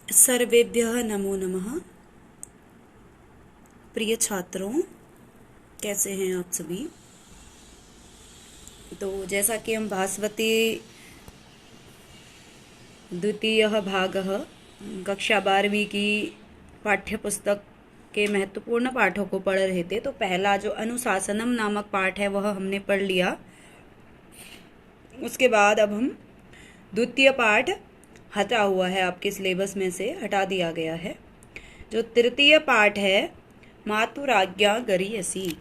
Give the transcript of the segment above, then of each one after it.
सर्वेभ्यः नमो नमः। प्रिय छात्रों, कैसे हैं आप सभी। तो जैसा कि हम भास्वती द्वितीयः भागः कक्षा 12वीं की पाठ्यपुस्तक के महत्वपूर्ण पाठों को पढ़ रहे थे, तो पहला जो अनुशासनम नामक पाठ है वह हमने पढ़ लिया। उसके बाद अब हम द्वितीय पाठ हटा हुआ है, आपके सिलेबस में से हटा दिया गया है। जो तृतीय पाठ है मातुराज्ञा गरीयसी,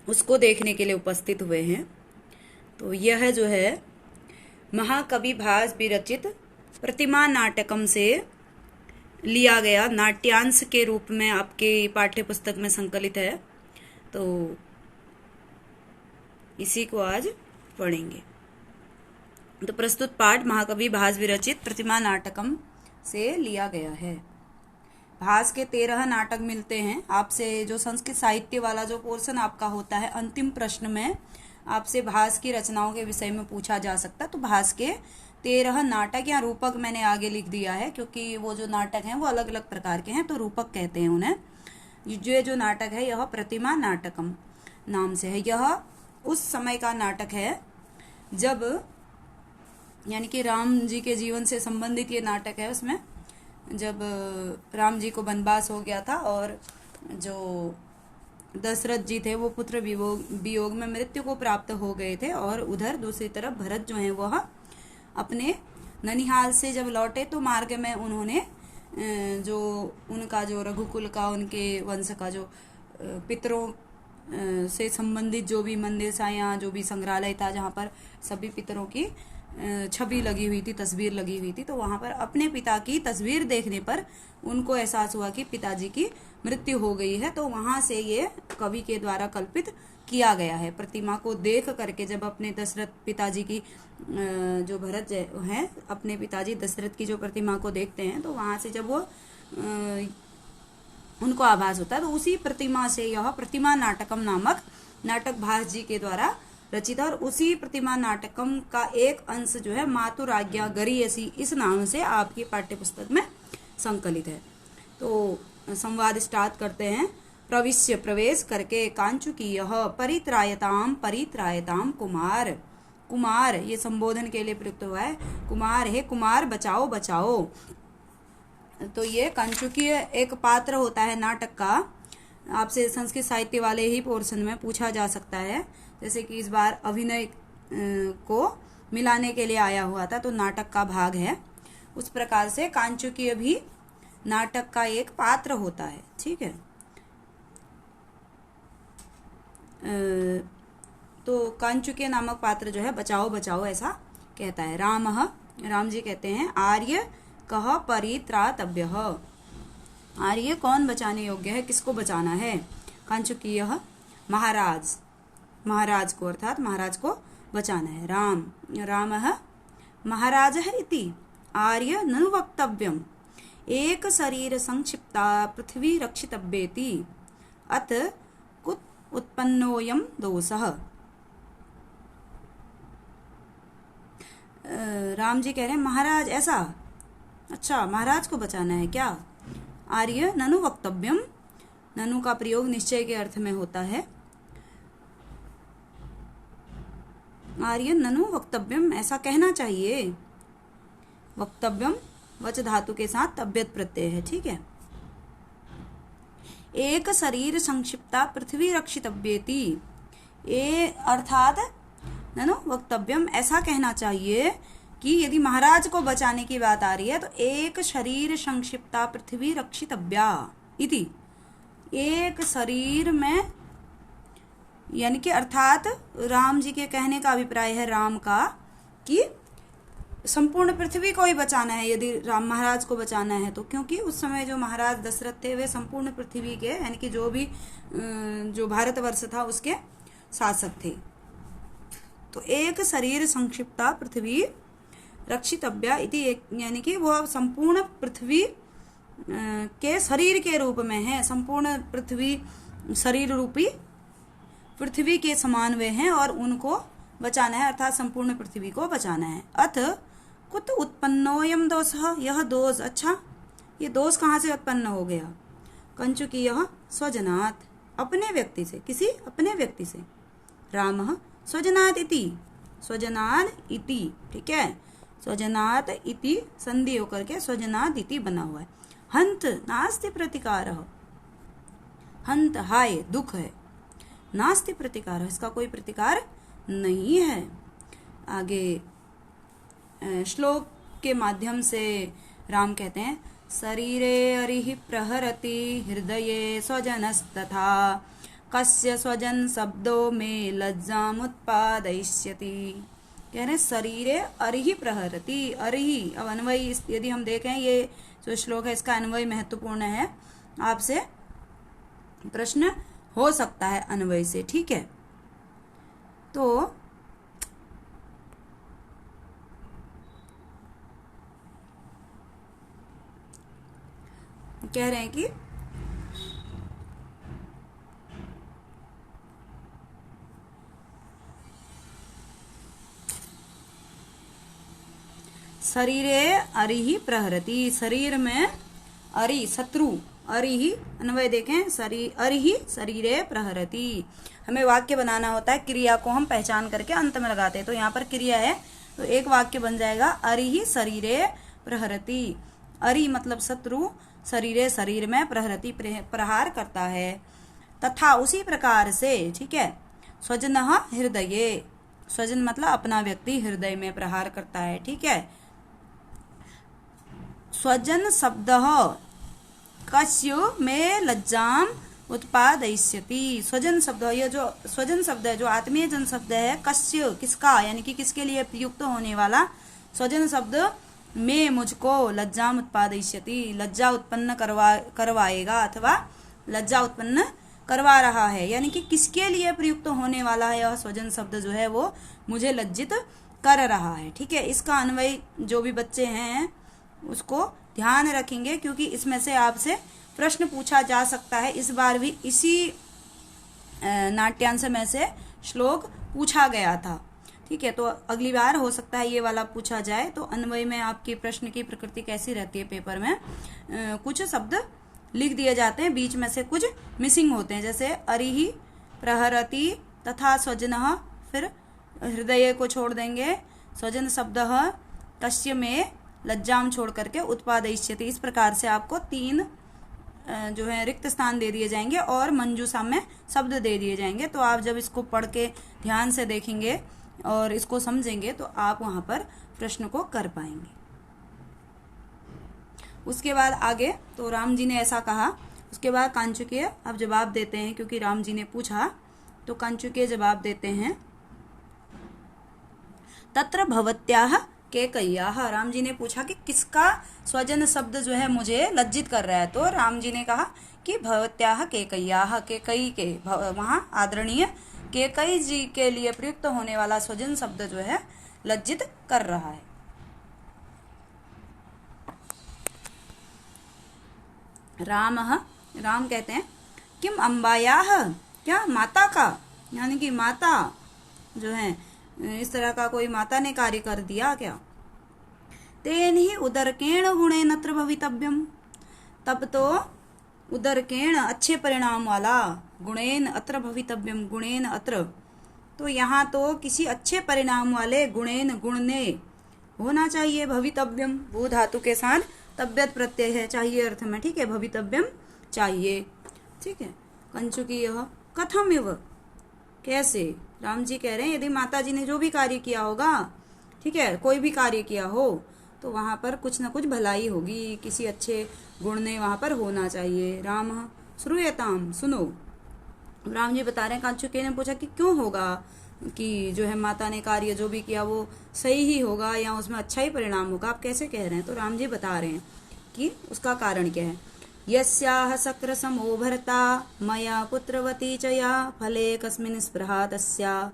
उसको देखने के लिए उपस्थित हुए हैं। तो यह जो है महाकवि भास विरचित प्रतिमा नाटकम से लिया गया नाट्यांश के रूप में आपके पाठ्य पुस्तक में संकलित है। तो इसी को आज पढ़ेंगे। तो प्रस्तुत पाठ महाकवि भास विरचित प्रतिमा नाटकम से लिया गया है। भास के 13 नाटक मिलते हैं। आपसे जो संस्कृत साहित्य वाला जो पोर्शन आपका होता है, अंतिम प्रश्न में आपसे भास की रचनाओं के विषय में पूछा जा सकता है। तो भास के 13 नाटक या रूपक मैंने आगे लिख दिया है, क्योंकि वो जो नाटक हैं वो अलग अलग प्रकार के हैं, तो रूपक कहते हैं उन्हें। जो नाटक है यह प्रतिमा नाटकम नाम से है। यह उस समय का नाटक है जब, यानी कि राम जी के जीवन से संबंधित ये नाटक है। उसमें जब राम जी को वनवास हो गया था और जो दशरथ जी थे वो पुत्र वियोग में मृत्यु को प्राप्त हो गए थे, और उधर दूसरी तरफ भरत जो है वह अपने ननिहाल से जब लौटे तो मार्ग में उन्होंने जो उनका जो रघुकुल का, उनके वंश का जो पितरों से संबंधित जो भी मंदिर था या जो भी संग्रहालय था जहाँ पर सभी पितरों की छवि लगी हुई थी, तस्वीर लगी हुई थी, तो वहां पर अपने पिता की तस्वीर देखने पर उनको एहसास हुआ कि पिताजी की मृत्यु हो गई है। तो वहां से ये कवि के द्वारा कल्पित किया गया है। प्रतिमा को देख करके जब अपने दशरथ पिताजी की जो भरत है अपने पिताजी दशरथ की जो प्रतिमा को देखते हैं, तो वहां से जब वो उनको आभास होता है, तो उसी प्रतिमा से यह प्रतिमा नाटकम नामक नाटक भास जी के द्वारा रचित, और उसी प्रतिमा नाटकम का एक अंश जो है मातुराज्ञा गरीयसी इस नाम से आपकी पाठ्यपुस्तक में संकलित है। तो संवाद स्टार्ट करते हैं। प्रविश्य प्रवेश करके कांचुकी यह परित्रायताम कुमार। कुमार ये संबोधन के लिए प्रयुक्त हुआ है। कुमार है, कुमार बचाओ बचाओ। तो ये कांचुकीय एक पात्र होता है नाटक का। आपसे संस्कृत साहित्य वाले ही पोर्शन में पूछा जा सकता है, जैसे कि इस बार अभिनय को मिलाने के लिए आया हुआ था, तो नाटक का भाग है। उस प्रकार से कांचुकीय भी नाटक का एक पात्र होता है। ठीक है। तो कांचुकीय नामक पात्र जो है बचाओ बचाओ ऐसा कहता है। राम जी कहते हैं आर्य कह परित्रातव्य। आर्य कौन बचाने योग्य है, किसको बचाना है। कांचुकीय महाराज को, अर्थात महाराज को बचाना है। राम महाराज है इति आर्य ननु वक्तव्यम एक शरीर संक्षिप्ता पृथ्वी रक्षितव्येति अत कुत उत्पन्नोयम दोषः। राम जी कह रहे हैं महाराज ऐसा, अच्छा महाराज को बचाना है क्या। आर्य ननु वक्तव्यम, ननु का प्रयोग निश्चय के अर्थ में होता है। आर्य ननु वक्तव्यम ऐसा कहना चाहिए। वक्तव्यम वच धातु के साथ तव्यत प्रत्यय है। ठीक है। एक शरीर संक्षिप्ता पृथ्वी रक्षितव्येति, ये अर्थात ननु वक्तव्यम ऐसा कहना चाहिए कि यदि महाराज को बचाने की बात आ रही है तो एक शरीर संक्षिप्ता पृथ्वी रक्षितव्या इति, एक शरीर में, यानी कि अर्थात राम जी के कहने का अभिप्राय है राम का कि संपूर्ण पृथ्वी को ही बचाना है यदि राम महाराज को बचाना है तो, क्योंकि उस समय जो महाराज दशरथ थे वे संपूर्ण पृथ्वी के, यानी कि जो भी जो भारतवर्ष था उसके शासक थे। तो एक शरीर संक्षिप्ता पृथ्वी रक्षितव्या इति, यानी कि वह संपूर्ण पृथ्वी के शरीर के रूप में है। संपूर्ण पृथ्वी शरीर रूपी पृथ्वी के समान वे हैं और उनको बचाना है, अर्थात संपूर्ण पृथ्वी को बचाना है। अथ कुत उत्पन्नोयम दोषः, यह दोष, अच्छा ये दोष कहाँ से उत्पन्न हो गया? कंचुकी यह स्वजनात्, अपने व्यक्ति से, किसी अपने व्यक्ति से। रामः स्वजनात् इति, स्वजनात् इति, ठीक है, स्वजनात् इति संधि होकर के स्वजनात् इति बना हुआ है। हंत नास्ति प्रतिकारः, हंत हाय दुख है, नास्ति प्रतिकारः इसका कोई प्रतिकार नहीं है। आगे श्लोक के माध्यम से राम कहते हैं शरीरे अरिहि प्रहरति हृदये स्वजनस्तथा कस्य स्वजन शब्दो में लज्जामुत्पादयिष्यति। कह रहे शरीरे अरिहि प्रहरति, अरिहि, अब अन्वय यदि हम देखें ये जो श्लोक है इसका अन्वय महत्वपूर्ण है, आपसे प्रश्न हो सकता है अन्वय से, ठीक है। तो कह रहे हैं कि शरीरे अरिहि प्रहरति, शरीर में अरि शत्रु, अरिहि अन्वय देखें, अरिहि शरीरे प्रहरति। हमें वाक्य बनाना होता है, क्रिया को हम पहचान करके अंत में लगाते हैं। तो यहाँ पर क्रिया है तो एक वाक्य बन जाएगा अरिहि शरीरे प्रहरति। अरि मतलब शत्रु, शरीरे शरीर में, प्रहरति प्रहार करता है। तथा उसी प्रकार से, ठीक है, स्वजनः हृदये, स्वजन मतलब अपना व्यक्ति हृदय में प्रहार करता है, ठीक है। स्वजन शब्दः कस्य में लज्जाम उत्पादयिष्यति। स्वजन शब्द, ये जो स्वजन शब्द है, जो आत्मीय जन शब्द है, कस्य किसका, यानी कि किसके लिए प्रयुक्त होने वाला स्वजन शब्द में मुझको लज्जाम उत्पादयिष्यति, लज्जा उत्पन्न करवाएगा अथवा लज्जा उत्पन्न करवा रहा है, यानी कि किसके लिए प्रयुक्त होने वाला है यह स्वजन शब्द जो है वो मुझे लज्जित कर रहा है, ठीक है। इसका अन्वय जो भी बच्चे हैं उसको ध्यान रखेंगे, क्योंकि इसमें से आपसे प्रश्न पूछा जा सकता है। इस बार भी इसी नाट्यांश में से श्लोक पूछा गया था, ठीक है। तो अगली बार हो सकता है ये वाला पूछा जाए। तो अन्वय में आपकी प्रश्न की प्रकृति कैसी रहती है, पेपर में कुछ शब्द लिख दिए जाते हैं, बीच में से कुछ मिसिंग होते हैं, जैसे अरिहि प्रहरति तथा स्वजनः, फिर हृदय को छोड़ देंगे, स्वजन शब्दः कस्य में लज्जाम छोड़ करके उत्पादयिष्यति। इस प्रकार से आपको 3 जो है रिक्त स्थान दे दिए जाएंगे और मंजूषा में शब्द दे दिए जाएंगे। तो आप जब इसको पढ़ के ध्यान से देखेंगे और इसको समझेंगे तो आप वहां पर प्रश्न को कर पाएंगे। उसके बाद आगे तो राम जी ने ऐसा कहा, उसके बाद कांचुकीय अब जवाब देते हैं, क्योंकि राम जी ने पूछा तो कांचुकीय जवाब देते हैं तत्र भवत्याः केकय्याः। राम जी ने पूछा कि किसका स्वजन शब्द जो है मुझे लज्जित कर रहा है, तो राम जी ने कहा कि भवत्याः केकय्याः, केकई के वहां आदरणीय केकई जी के लिए प्रयुक्त होने वाला स्वजन शब्द जो है लज्जित कर रहा है। राम कहते हैं किम अम्बायाः, क्या माता का, यानी कि माता जो है इस तरह का कोई माता ने कार्य कर दिया क्या। तेन ही उदरकेण गुणेन अत्र भवितव्यम, तब तो उदरकेण अच्छे परिणाम वाला, गुणेन अत्र भवितव्यम, गुणेन अत्र तो यहाँ तो किसी अच्छे परिणाम वाले, गुणेन गुण ने होना चाहिए, भवितव्यम वो धातु के साथ तब्यत प्रत्यय है, चाहिए अर्थ में, ठीक है, भवितव्यम चाहिए, ठीक है। कंचुकी यह कथम इव, कैसे, राम जी कह रहे हैं यदि माता जी ने जो भी कार्य किया होगा, ठीक है, कोई भी कार्य किया हो तो वहां पर कुछ ना कुछ भलाई होगी, किसी अच्छे गुण ने वहां पर होना चाहिए। राम श्रूयताम, सुनो। राम जी बता रहे हैं, कांचुकी ने पूछा कि क्यों होगा कि जो है माता ने कार्य जो भी किया वो सही ही होगा या उसमें अच्छा ही परिणाम होगा, आप कैसे कह रहे हैं। तो राम जी बता रहे हैं कि उसका कारण क्या है। यस्याः शक्र समो भर्ता मया पुत्रवती च या फले कस्मिन् स्पृहा तस्या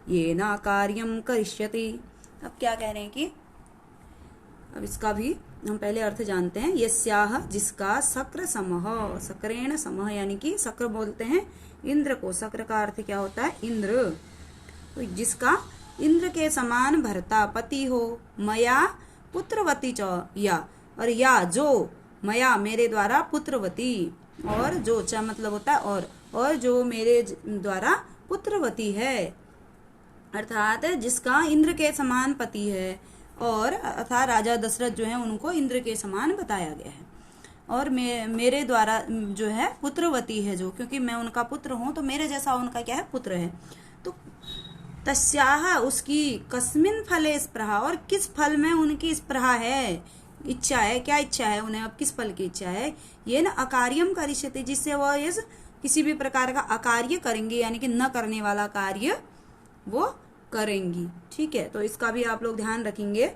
येना कार्यं करिष्यति। अब क्या कह रहे हैं कि अब इसका भी हम पहले अर्थ जानते हैं। यस्याः जिसका, शक्र समः, शक्रेण समः, यानी कि शक्र बोलते हैं इंद्र को, शक्र का अर्थ क्या होता है, इंद्र। तो जिसका इंद्र के समान भर्ता पति हो, मया पुत्रवती च या, और या जो, मया मेरे द्वारा, पुत्रवती और जो, च मतलब होता है और जो मेरे द्वारा पुत्रवती है, अर्थात जिसका इंद्र के समान पति है, और अर्थात राजा दशरथ जो है उनको इंद्र के समान बताया गया है, और मेरे द्वारा जो है पुत्रवती है जो, क्योंकि मैं उनका पुत्र हूं तो मेरे जैसा उनका क्या है, पुत्र है। तो तस्याह उसकी, कस्मिन फले स्पृहा, और किस फल में उनकी स्पृहा है, इच्छा है, क्या इच्छा है उन्हें, अब किस फल की इच्छा है, ये न अकार्यम करिष्यति, जिससे वो इस किसी भी प्रकार का अकार्य करेंगे, यानी कि न करने वाला कार्य वो करेंगी। ठीक है, तो इसका भी आप लोग ध्यान रखेंगे।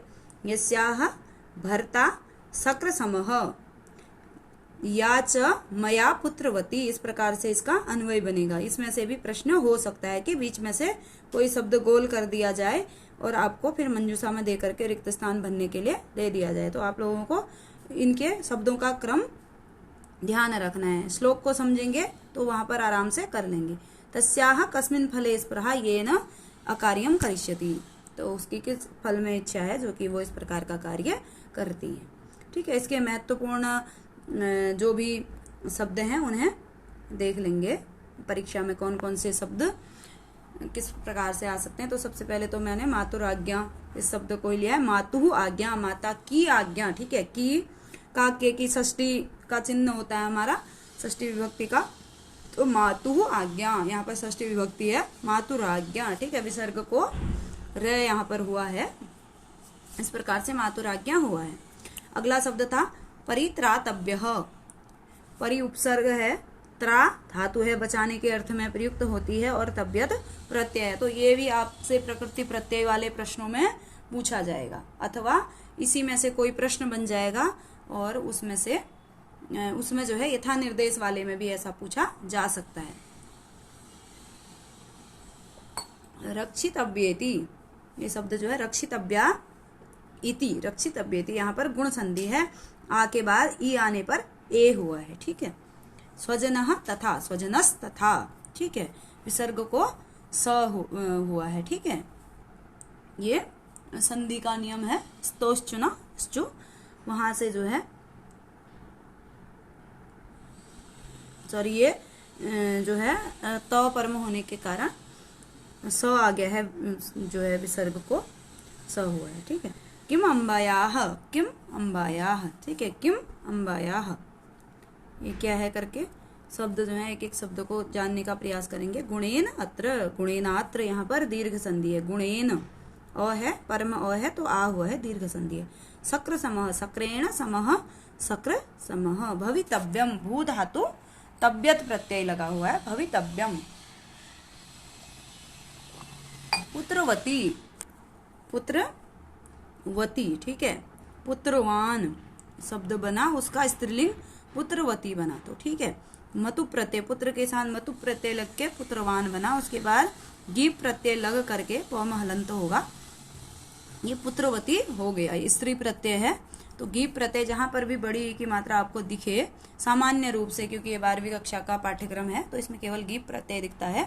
यस्याह भर्ता शक्र समह या च मया पुत्रवती, इस प्रकार से इसका अन्वय बनेगा। इसमें से भी प्रश्न हो सकता है कि बीच में से कोई शब्द गोल कर दिया जाए और आपको फिर मंजूषा में दे करके रिक्त स्थान भरने के लिए दे दिया जाए, तो आप लोगों को इनके शब्दों का क्रम ध्यान रखना है। श्लोक को समझेंगे तो वहां पर आराम से कर लेंगे। तस्याह कस्मिन फले स्पृहा येन अकार्यम करिष्यति, तो उसकी किस फल में इच्छा है जो कि वो इस प्रकार का कार्य करती है। ठीक है, इसके महत्वपूर्ण जो भी शब्द हैं उन्हें देख लेंगे, परीक्षा में कौन कौन से शब्द किस प्रकार से आ सकते हैं। तो सबसे पहले तो मैंने मातुर आज्ञा इस शब्द को ही लिया है, मातु आज्ञा, माता की आज्ञा। ठीक है, की का के की षष्ठी का चिन्ह होता है हमारा, षष्ठी विभक्ति का, तो मातु आज्ञा, यहाँ पर षष्ठी विभक्ति है, मातुर आज्ञा। ठीक है, विसर्ग को रे यहाँ पर हुआ है, इस प्रकार से मातुर आज्ञा हुआ है। अगला शब्द था परित्रातव्य, परि उपसर्ग है, त्रा धातु है, बचाने के अर्थ में प्रयुक्त होती है, और तब्यत प्रत्यय है। तो ये भी आपसे प्रकृति प्रत्यय वाले प्रश्नों में पूछा जाएगा, अथवा इसी में से कोई प्रश्न बन जाएगा और उसमें जो है यथा निर्देश वाले में भी ऐसा पूछा जा सकता है। रक्षितव्येति, ये शब्द जो है रक्षितव्या इति, रक्षितव्येति, यहाँ पर गुण संधि है, आ के बाद ई आने पर ए हुआ है। ठीक है, स्वजनः तथा, स्वजनस तथा। ठीक है, विसर्ग को स हुआ है। ठीक है, ये संधि का नियम है, स्तोश्चुना स्चु, वहां से जो है सॉरी ये जो है त परम होने के कारण स आ गया है, जो है विसर्ग को स हुआ है। ठीक है, किम अम्बायाह, किम अम्बायाह। ठीक है, किम अम्बायाह, ये क्या है करके शब्द जो है एक एक शब्द को जानने का प्रयास करेंगे। गुणेन अत्र, गुणेनात्र, यहाँ पर दीर्घ संधि है, गुणेन अ है, परम अ है तो आ हुआ है, दीर्घ संधि है। शक्र समः, शक्रेण समः, शक्र समः। भवितव्यम, भू धातु तब्यत प्रत्यय लगा हुआ है, भवितव्यम। पुत्रवती, पुत्रवती। ठीक है, पुत्रवान शब्द बना, उसका स्त्रीलिंग पुत्रवती बना। तो ठीक है, मतु प्रत्यय, पुत्र के साथ मतु प्रत्यय लग के पुत्रवान बना, उसके बाद गीप प्रत्यय लग करके पम हलंत होगा, ये पुत्रवती हो गया, स्त्री प्रत्यय है। तो गीप प्रत्यय जहां पर भी बड़ी ई की मात्रा आपको दिखे सामान्य रूप से, क्योंकि ये 12वीं कक्षा का पाठ्यक्रम है, तो इसमें केवल गीप प्रत्यय दिखता है।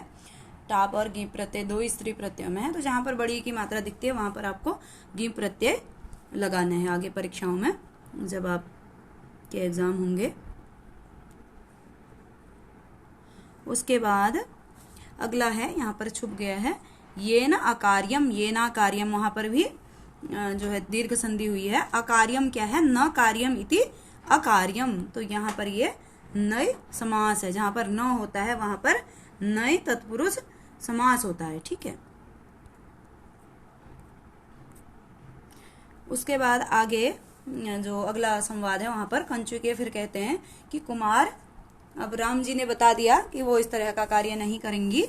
टाप और गीप प्रत्यय दो स्त्री प्रत्यय में है, तो जहां पर बड़ी ई की मात्रा दिखती है वहां पर आपको गीप प्रत्यय लगाना है आगे परीक्षाओं में जब आपके एग्जाम होंगे। उसके बाद अगला है, यहाँ पर छुप गया है, ये न अकार्यम, ये ना कार्यम, वहां पर भी जो है दीर्घ संधि हुई है। अकार्यम क्या है, न कार्यम इति अकार्यम, तो यहाँ पर ये नय समास है, जहां पर न होता है वहां पर नय तत्पुरुष समास होता है। ठीक है, उसके बाद आगे जो अगला संवाद है वहां पर कंचुके फिर कहते हैं कि कुमार, अब राम जी ने बता दिया कि वो इस तरह का कार्य नहीं करेंगी,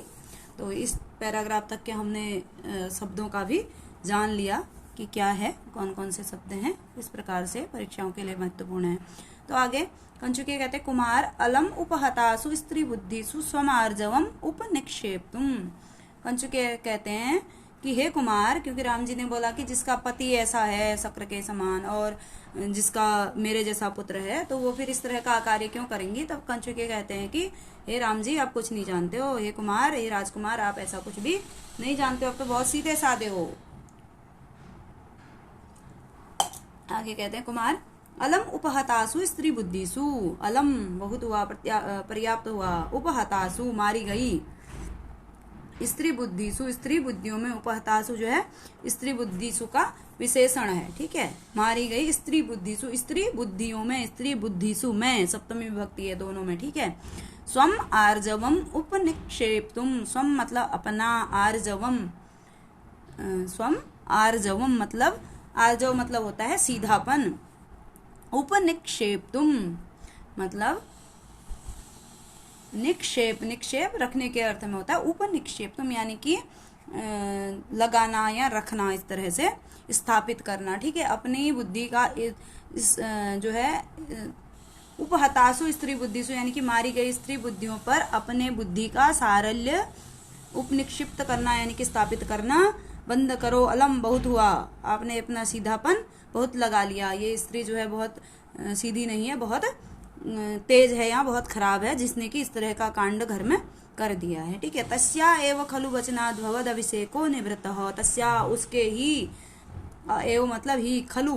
तो इस पैराग्राफ तक के हमने शब्दों का भी जान लिया कि क्या है, कौन कौन से शब्द हैं, इस प्रकार से परीक्षाओं के लिए महत्वपूर्ण है। तो आगे कंचुके कहते हैं कुमार अलम उपहतासु स्त्री बुद्धिसु स्वमार्जवम उपनिक्षेप्तुम। कंचुके कहते हैं कि हे कुमार, क्योंकि राम जी ने बोला कि जिसका पति ऐसा है शक्र के समान और जिसका मेरे जैसा पुत्र है, तो वो फिर इस तरह का कार्य क्यों करेंगी। तब कंचुके कहते हैं कि हे राम जी, आप कुछ नहीं जानते हो, हे कुमार, हे राजकुमार, आप ऐसा कुछ भी नहीं जानते हो, आप तो बहुत सीधे साधे हो। आगे कहते हैं कुमार, अलम उपहतासु स्त्री बुद्धिसु, अलम बहुत हुआ, पर्याप्त हुआ, उपहतासु मारी गई, स्त्री बुद्धिसु स्त्री बुद्धियों में, उपहतासु जो है स्त्री बुद्धिसु का विशेषण है, ठीक है, मारी गई स्त्री बुद्धिसु स्त्री बुद्धियों में, स्त्री बुद्धिसु में सप्तमी विभक्ति है दोनों में, ठीक है। स्वम आर्जवम उपनिक्षेप्तुम, स्वम मतलब अपना, आर्जवम स्वम आर्जवम मतलब, आर्जव मतलब होता है सीधापन, उपनिक्षेप्तुम मतलब निक्षेप, निक्षेप रखने के अर्थ में होता है, उपनिक्षेप्तुम यानी कि लगाना या रखना, इस तरह से स्थापित करना, ठीक है। अपनी बुद्धि का जो है उपहतासु स्त्री बुद्धिसु यानी कि मारी गई स्त्री बुद्धियों पर अपने बुद्धि का सारल्य उपनिक्षिप्त करना यानी कि स्थापित करना बंद करो। अलम बहुत हुआ, आपने अपना सीधापन बहुत लगा लिया, ये स्त्री जो है बहुत सीधी नहीं है, बहुत तेज है, यहाँ बहुत खराब है, जिसने कि इस तरह का कांड घर में कर दिया है, ठीक है। तस्या एव खलु वचनाद् भवद अभिषेको निवृत्तः, तस्या उसके ही, एव मतलब ही, खलु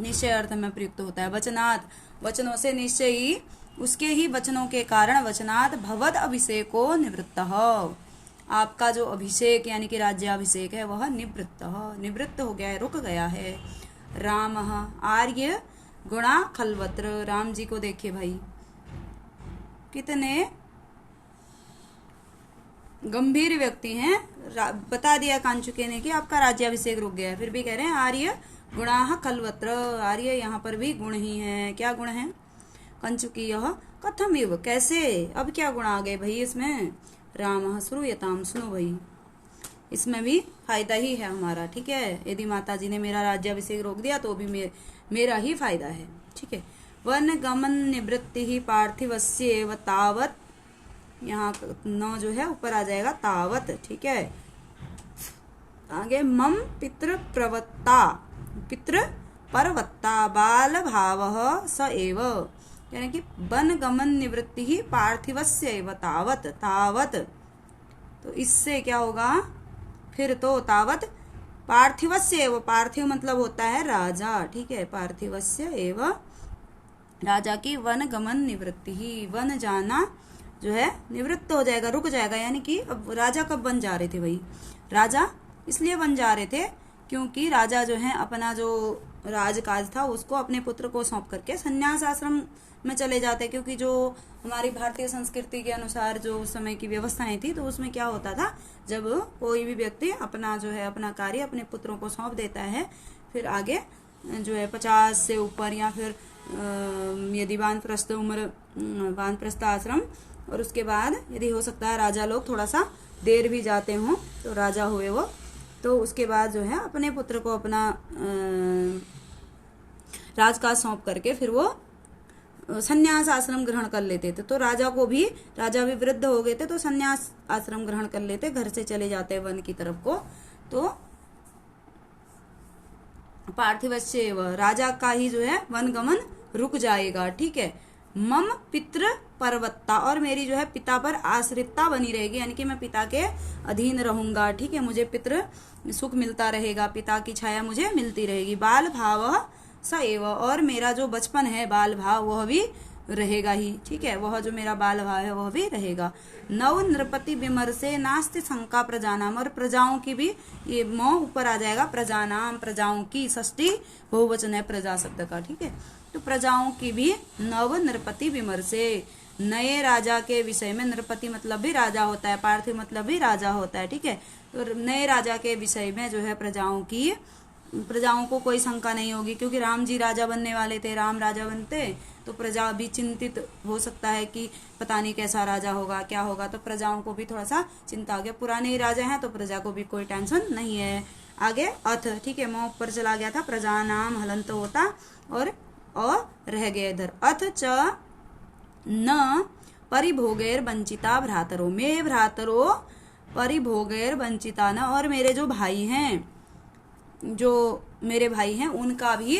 निश्चय अर्थ में प्रयुक्त होता है, वचनात् वचनों से, निश्चय ही उसके ही वचनों के कारण, वचनात् भवद अभिषेको निवृत्तः, आपका जो अभिषेक यानी कि राज्याभिषेक है वह निवृत्त हो गया है, रुक गया है। राम आर्य गुणा खलवत्र, राम जी को देखिए भाई कितने गंभीर व्यक्ति हैं, बता दिया कांचुके ने कि आपका राज्याभिषेक रुक गया है, फिर भी कह रहे हैं आर्य गुणा खलवत्र, आर्य यहाँ पर भी गुण ही है। क्या गुण है? कंचुकी यह कथम इव, कैसे, अब क्या गुण आ गए भाई इसमें? राम श्रूयताम, सुनो भाई, इसमें भी फायदा ही है हमारा, ठीक है। यदि माता जी ने मेरा राज्याभिषेक रोक दिया तो भी मेरा ही फायदा है, ठीक है। वन गमन निवृत्ति ही पार्थिवस्येव तावत, यहाँ न जो है ऊपर आ जाएगा तावत, ठीक है। आगे मम पितृ प्रवत्ता, पितृ परवत्ता बाल भाव स एव, यानी कि वन गमन निवृत्ति ही पार्थिवस्य एव तावत, तावत तो इससे क्या होगा फिर, तो तावत पार्थिवस्य एव, पार्थिव मतलब होता है राजा, ठीक है। पार्थिवस्य एव राजा की वन गमन निवृत्ति ही, वन जाना जो है निवृत्त हो जाएगा, रुक जाएगा, यानी कि अब राजा कब बन जा रहे थे भाई? राजा इसलिए बन जा रहे थे क्योंकि राजा जो है अपना जो राजकाज था उसको अपने पुत्र को सौंप करके संन्यास आश्रम में चले जाते, क्योंकि जो हमारी भारतीय संस्कृति के अनुसार जो उस समय की व्यवस्थाएं थी तो उसमें क्या होता था, जब कोई भी व्यक्ति अपना जो है अपना कार्य अपने पुत्रों को सौंप देता है, फिर आगे जो है 50 से ऊपर या फिर यदि वानप्रस्थ उम्र, वानप्रस्थ आश्रम, और उसके बाद यदि हो सकता है राजा लोग थोड़ा सा देर भी जाते हों तो राजा हुए वो, तो उसके बाद जो है अपने पुत्र को अपना राजकाज सौंप करके फिर वो संन्यास आश्रम ग्रहण कर लेते थे। तो राजा भी वृद्ध हो गए थे तो संन्यास आश्रम ग्रहण कर लेते, घर से चले जाते वन की तरफ को। तो पार्थिवस्य राजा का ही जो है वन गमन रुक जाएगा, ठीक है। मम पितृ परवत्ता, और मेरी जो है पिता पर आश्रितता बनी रहेगी, यानी कि मैं पिता के अधीन रहूंगा, ठीक है। मुझे पितृ सुख मिलता रहेगा, पिता की छाया मुझे मिलती रहेगी। बाल भाव स एव, और मेरा जो बचपन है बाल भाव वह भी रहेगा ही, ठीक है। वह जो मेरा बाल भाव है वह भी रहेगा। नव नृपति विमर्शे नास्ति शंका प्रजानाम, और प्रजाओं की भी, ये मोह ऊपर आ जाएगा, प्रजानाम प्रजाओं की, षष्ठी बहुवचन है प्रजा शब्द का, ठीक है। तो प्रजाओं की भी नव नृपति विमर्शे, नए राजा के विषय में, नृपति मतलब भी राजा होता है, पार्थिव मतलब भी राजा होता है, ठीक है। तो नए राजा के विषय में जो है प्रजाओं को कोई शंका नहीं होगी, क्योंकि राम जी राजा बनने वाले थे, राम राजा बनते तो प्रजा भी चिंतित हो सकता है कि पता नहीं कैसा राजा होगा, क्या होगा, तो प्रजाओं को भी थोड़ा सा चिंता हो गया। पुराने ही राजा हैं तो प्रजा को भी कोई टेंशन नहीं है। आगे अथ, ठीक है, मोह ऊपर चला गया था, प्रजा नाम हलंत होता और रह गए इधर। अथ च न परिभोगैर वंचिता भ्रातरो, मे भ्रातरो परिभोगैर वंचिता न, और मेरे जो भाई हैं, जो मेरे भाई हैं उनका भी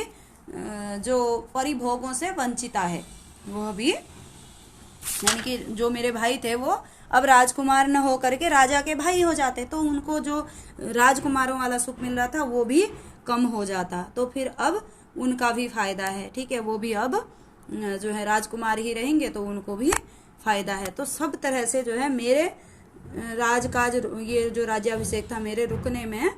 जो परिभोगों से वंचिता है वह भी, यानी कि जो मेरे भाई थे वो अब राजकुमार न हो करके राजा के भाई हो जाते, तो उनको जो राजकुमारों वाला सुख मिल रहा था वो भी कम हो जाता। तो फिर अब उनका भी फायदा है, ठीक है। वो भी अब जो है राजकुमार ही रहेंगे तो उनको भी फायदा है। तो सब तरह से जो है मेरे राजकाज, ये जो राज्याभिषेक था मेरे रुकने में,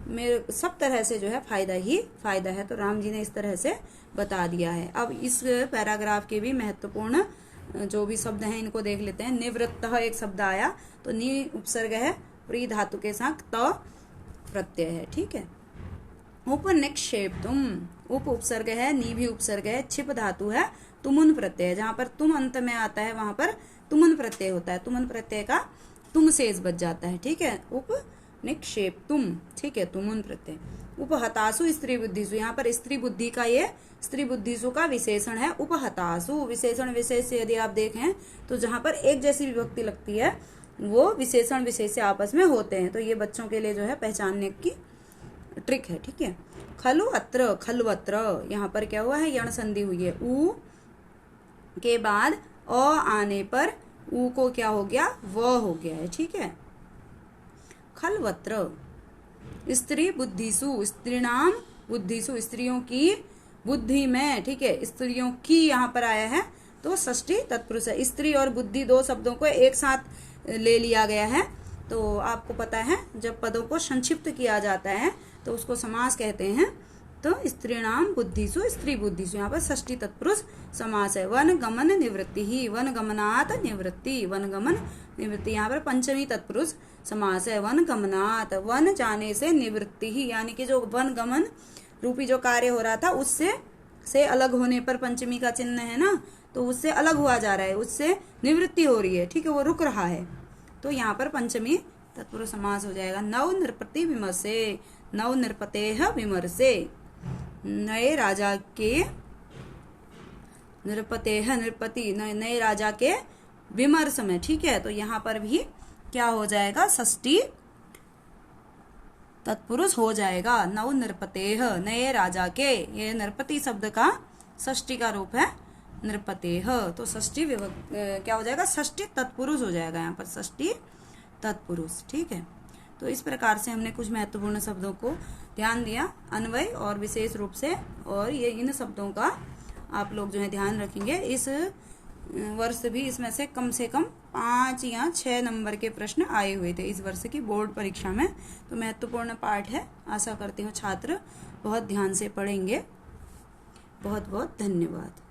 मेरे सब तरह से जो है फायदा ही फायदा है। तो राम जी ने इस तरह से बता दिया है। अब इस पैराग्राफ के भी महत्वपूर्ण जो भी शब्द हैं इनको देख लेते हैं। निवृत्तः एक शब्द आया, तो नि उपसर्ग है, प्री धातु के साथ त प्रत्यय है, ठीक है। उपनिक्षेप्तुम, उप उपसर्ग है, नी भी उपसर्ग है, छिप धातु है, तुमुन प्रत्यय, जहां पर तुम अंत में आता है वहां पर तुमुन प्रत्यय होता है। तुमुन प्रत्यय का तुम शेष बच जाता है, ठीक है। उपनिक्षेप्तुम, ठीक है, तुमुन प्रत्यय। उपहतासु स्त्री बुद्धिसु, यहाँ पर स्त्री बुद्धि का ये स्त्री बुद्धिसु का विशेषण है। उपहतासु विशेषण विशेष से यदि आप देखें तो जहां पर एक जैसी विभक्ति लगती है वो विशेषण विशेष से आपस में होते हैं। तो ये बच्चों के लिए जो है पहचानने की ट्रिक है, ठीक है। खलु अत्र, खलवत्र, यहाँ पर क्या हुआ है, यण संधि हुई है। उ के बाद अ आने पर उ को क्या हो गया, व हो गया है, ठीक है। खलवत्र स्त्री बुद्धिसु, स्त्रीणाम बुद्धिसु, स्त्रियों की बुद्धि में, ठीक है। स्त्रियों की यहाँ पर आया है तो षष्ठी तत्पुरुष है। स्त्री और बुद्धि दो शब्दों को एक साथ ले लिया गया है। तो आपको पता है जब पदों को संक्षिप्त किया जाता है तो उसको समास कहते हैं। तो स्त्रीणाम बुद्धिसु, स्त्री बुद्धिसु, यहाँ पर षष्ठी तत्पुरुष समास है। वन गमन निवृत्ति ही, वन गमनात् निवृत्ति, वन गमन निवृत्ति, यहाँ पर पंचमी तत्पुरुष समास है। वन गमनात्, वन जाने से, निवृत्ति ही यानी कि जो वन गमन रूपी जो कार्य हो रहा था उससे से अलग होने पर पंचमी का चिन्ह है ना, तो उससे अलग हुआ जा रहा है, उससे निवृत्ति हो रही है, ठीक है, वो रुक रहा है। तो यहाँ पर पंचमी तत्पुरुष समास हो जाएगा। नव नृपति विमर्शे, नव नृपतेह विमर्शे, नए राजा के, नृपतेह नृपति, नए राजा के विमर्श में, ठीक है। तो यहाँ पर भी क्या हो जाएगा, षष्ठी तत्पुरुष हो जाएगा। नव नृपतेह, नए राजा के, ये नृपति शब्द का षष्ठी का रूप है नृपतेह। तो षष्ठी क्या हो जाएगा, षष्ठी तत्पुरुष हो जाएगा यहाँ पर, षष्ठी तत्पुरुष, ठीक है। तो इस प्रकार से हमने कुछ महत्वपूर्ण शब्दों को ध्यान दिया, अन्वय और विशेष रूप से, और ये इन शब्दों का आप लोग जो है ध्यान रखेंगे। इस वर्ष भी इसमें से कम 5 या 6 नंबर के प्रश्न आए हुए थे इस वर्ष की बोर्ड परीक्षा में। तो महत्वपूर्ण पाठ है, आशा करती हूँ छात्र बहुत ध्यान से पढ़ेंगे। बहुत बहुत धन्यवाद।